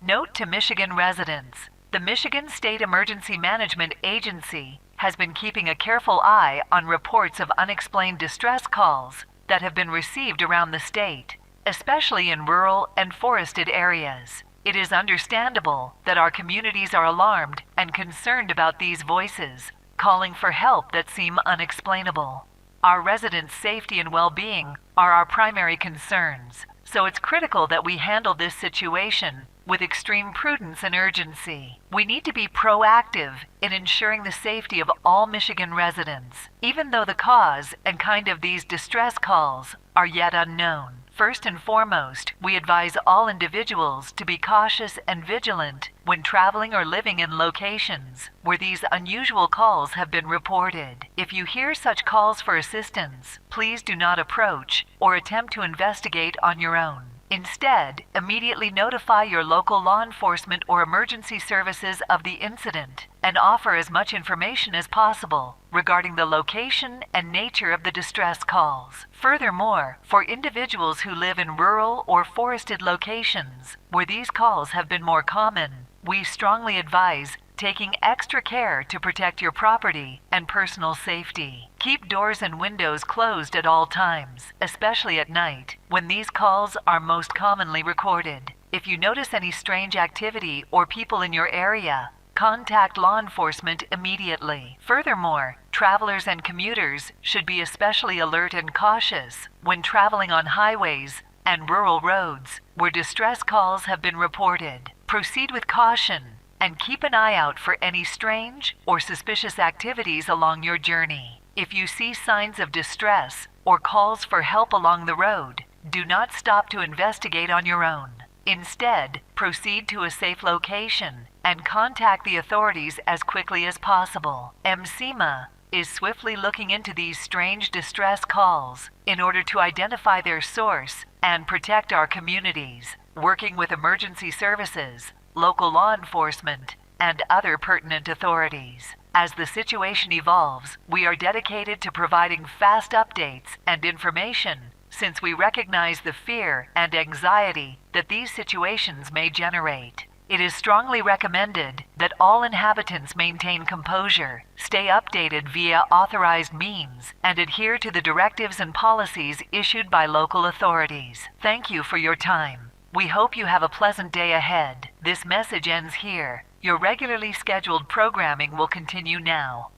Note to Michigan residents: the Michigan State Emergency Management Agency has been keeping a careful eye on reports of unexplained distress calls that have been received around the state, especially in rural and forested areas. It is understandable that our communities are alarmed and concerned about these voices, calling for help that seem unexplainable. Our residents' safety and well-being are our primary concerns, so it's critical that we handle this situation with extreme prudence and urgency. We need to be proactive in ensuring the safety of all Michigan residents, even though the cause and kind of these distress calls are yet unknown. First and foremost, we advise all individuals to be cautious and vigilant when traveling or living in locations where these unusual calls have been reported. If you hear such calls for assistance, please do not approach or attempt to investigate on your own. Instead, immediately notify your local law enforcement or emergency services of the incident and offer as much information as possible regarding the location and nature of the distress calls. Furthermore, for individuals who live in rural or forested locations where these calls have been more common, we strongly advise taking extra care to protect your property and personal safety. Keep doors and windows closed at all times, especially at night, when these calls are most commonly recorded. If you notice any strange activity or people in your area, contact law enforcement immediately. Furthermore, travelers and commuters should be especially alert and cautious when traveling on highways and rural roads where distress calls have been reported. Proceed with caution and keep an eye out for any strange or suspicious activities along your journey. If you see signs of distress or calls for help along the road, do not stop to investigate on your own. Instead, proceed to a safe location and contact the authorities as quickly as possible. MCMA is swiftly looking into these strange distress calls in order to identify their source and protect our communities, working with emergency services, local law enforcement, and other pertinent authorities. As the situation evolves, we are dedicated to providing fast updates and information, since we recognize the fear and anxiety that these situations may generate. It is strongly recommended that all inhabitants maintain composure, stay updated via authorized means, and adhere to the directives and policies issued by local authorities. Thank you for your time. We hope you have a pleasant day ahead. This message ends here. Your regularly scheduled programming will continue now.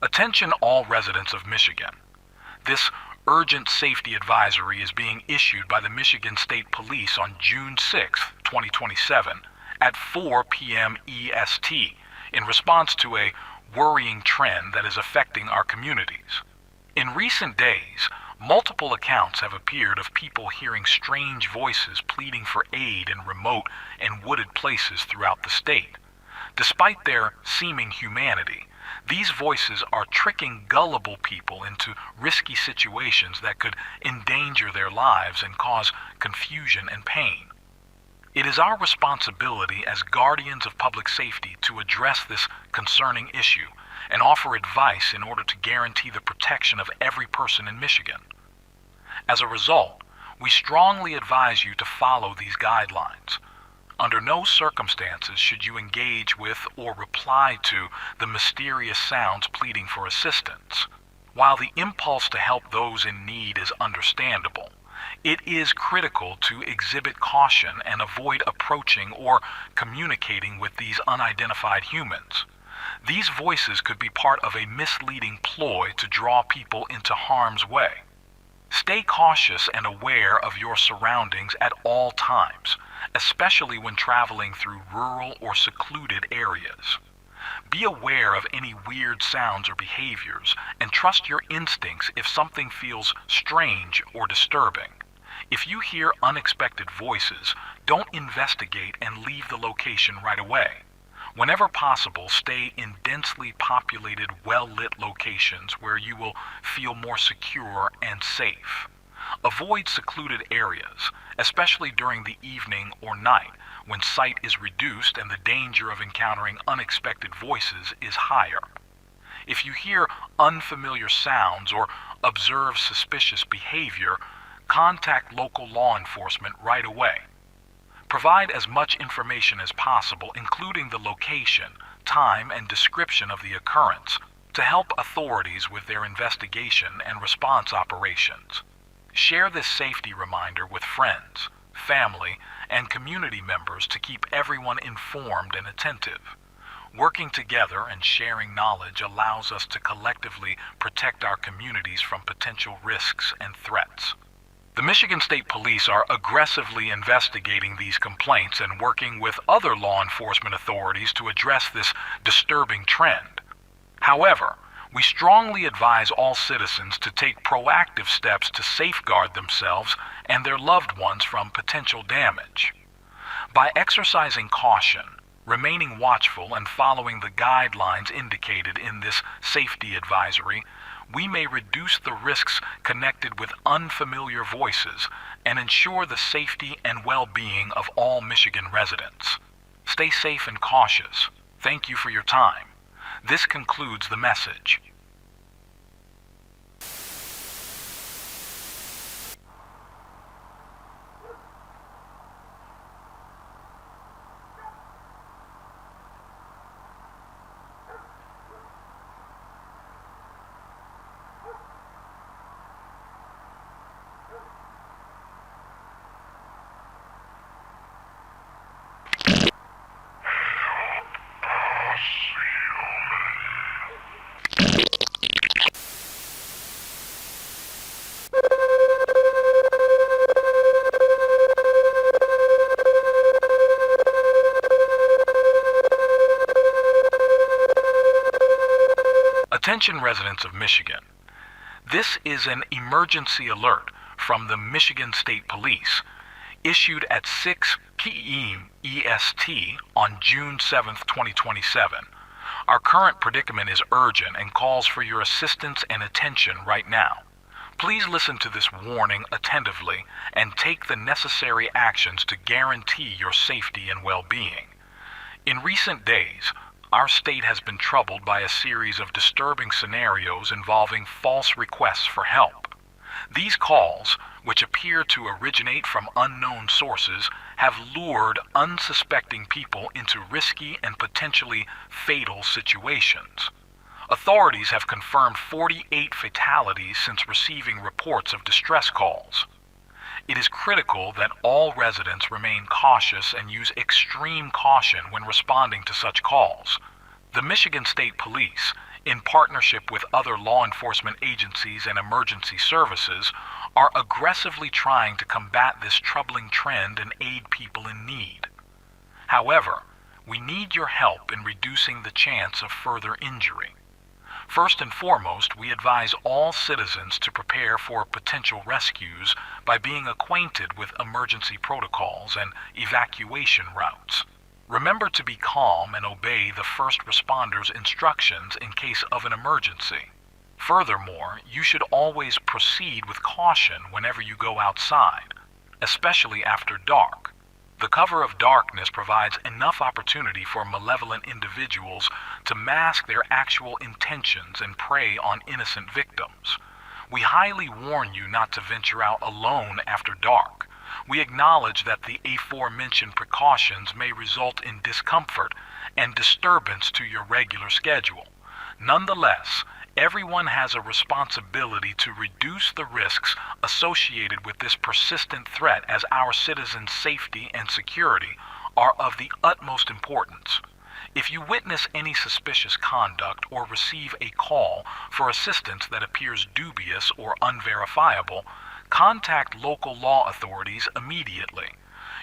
Attention all residents of Michigan. This urgent safety advisory is being issued by the Michigan State Police on June 6, 2027 at 4 p.m. EST in response to a worrying trend that is affecting our communities. In recent days, multiple accounts have appeared of people hearing strange voices pleading for aid in remote and wooded places throughout the state. Despite their seeming humanity, these voices are tricking gullible people into risky situations that could endanger their lives and cause confusion and pain. It is our responsibility as guardians of public safety to address this concerning issue and offer advice in order to guarantee the protection of every person in Michigan. As a result, we strongly advise you to follow these guidelines. Under no circumstances should you engage with or reply to the mysterious sounds pleading for assistance. While the impulse to help those in need is understandable, it is critical to exhibit caution and avoid approaching or communicating with these unidentified humans. These voices could be part of a misleading ploy to draw people into harm's way. Stay cautious and aware of your surroundings at all times, especially when traveling through rural or secluded areas. Be aware of any weird sounds or behaviors, and trust your instincts if something feels strange or disturbing. If you hear unexpected voices, don't investigate and leave the location right away. Whenever possible, stay in densely populated, well-lit locations where you will feel more secure and safe. Avoid secluded areas, especially during the evening or night, when sight is reduced and the danger of encountering unexpected voices is higher. If you hear unfamiliar sounds or observe suspicious behavior, contact local law enforcement right away. Provide as much information as possible, including the location, time, and description of the occurrence, to help authorities with their investigation and response operations. Share this safety reminder with friends, family, and community members to keep everyone informed and attentive. Working together and sharing knowledge allows us to collectively protect our communities from potential risks and threats. The Michigan State Police are aggressively investigating these complaints and working with other law enforcement authorities to address this disturbing trend. However, we strongly advise all citizens to take proactive steps to safeguard themselves and their loved ones from potential damage. By exercising caution, remaining watchful, and following the guidelines indicated in this safety advisory, we may reduce the risks connected with unfamiliar voices and ensure the safety and well-being of all Michigan residents. Stay safe and cautious. Thank you for your time. This concludes the message. Attention residents of Michigan. This is an emergency alert from the Michigan State Police, issued at 6 p.m. EST on June 7, 2027. Our current predicament is urgent and calls for your assistance and attention right now. Please listen to this warning attentively and take the necessary actions to guarantee your safety and well-being. In recent days, our state has been troubled by a series of disturbing scenarios involving false requests for help. These calls, which appear to originate from unknown sources, have lured unsuspecting people into risky and potentially fatal situations. Authorities have confirmed 48 fatalities since receiving reports of distress calls. It is critical that all residents remain cautious and use extreme caution when responding to such calls. The Michigan State Police, in partnership with other law enforcement agencies and emergency services, are aggressively trying to combat this troubling trend and aid people in need. However, we need your help in reducing the chance of further injury. First and foremost, we advise all citizens to prepare for potential rescues by being acquainted with emergency protocols and evacuation routes. Remember to be calm and obey the first responders' instructions in case of an emergency. Furthermore, you should always proceed with caution whenever you go outside, especially after dark. The cover of darkness provides enough opportunity for malevolent individuals to mask their actual intentions and prey on innocent victims. We highly warn you not to venture out alone after dark. We acknowledge that the aforementioned precautions may result in discomfort and disturbance to your regular schedule. Nonetheless, everyone has a responsibility to reduce the risks associated with this persistent threat, as our citizens' safety and security are of the utmost importance. If you witness any suspicious conduct or receive a call for assistance that appears dubious or unverifiable, contact local law authorities immediately.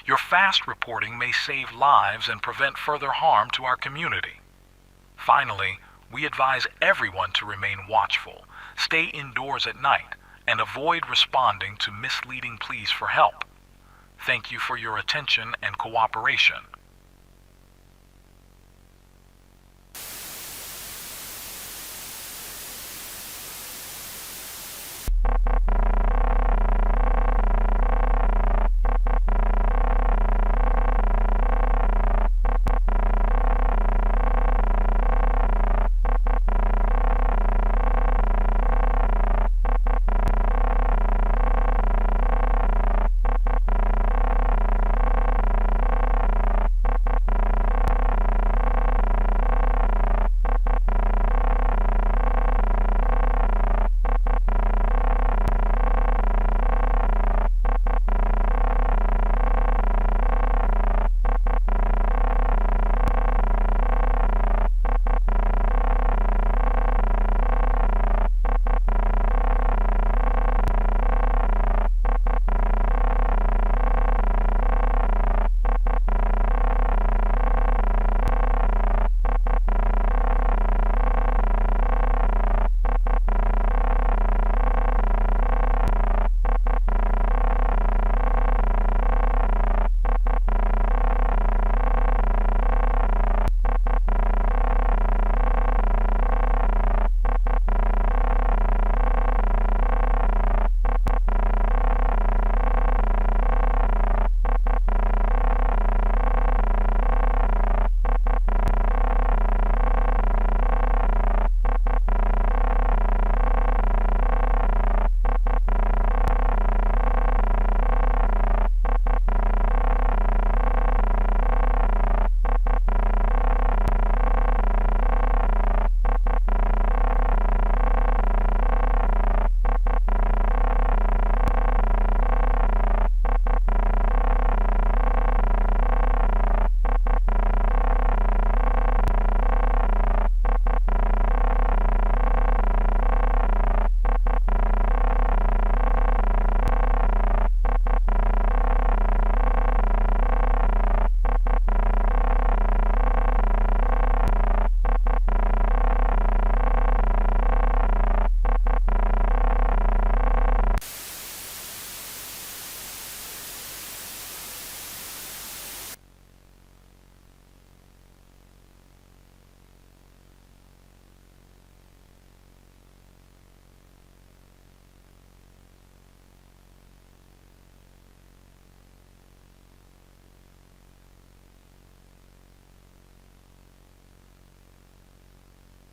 Your fast reporting may save lives and prevent further harm to our community. Finally, we advise everyone to remain watchful, stay indoors at night, and avoid responding to misleading pleas for help. Thank you for your attention and cooperation.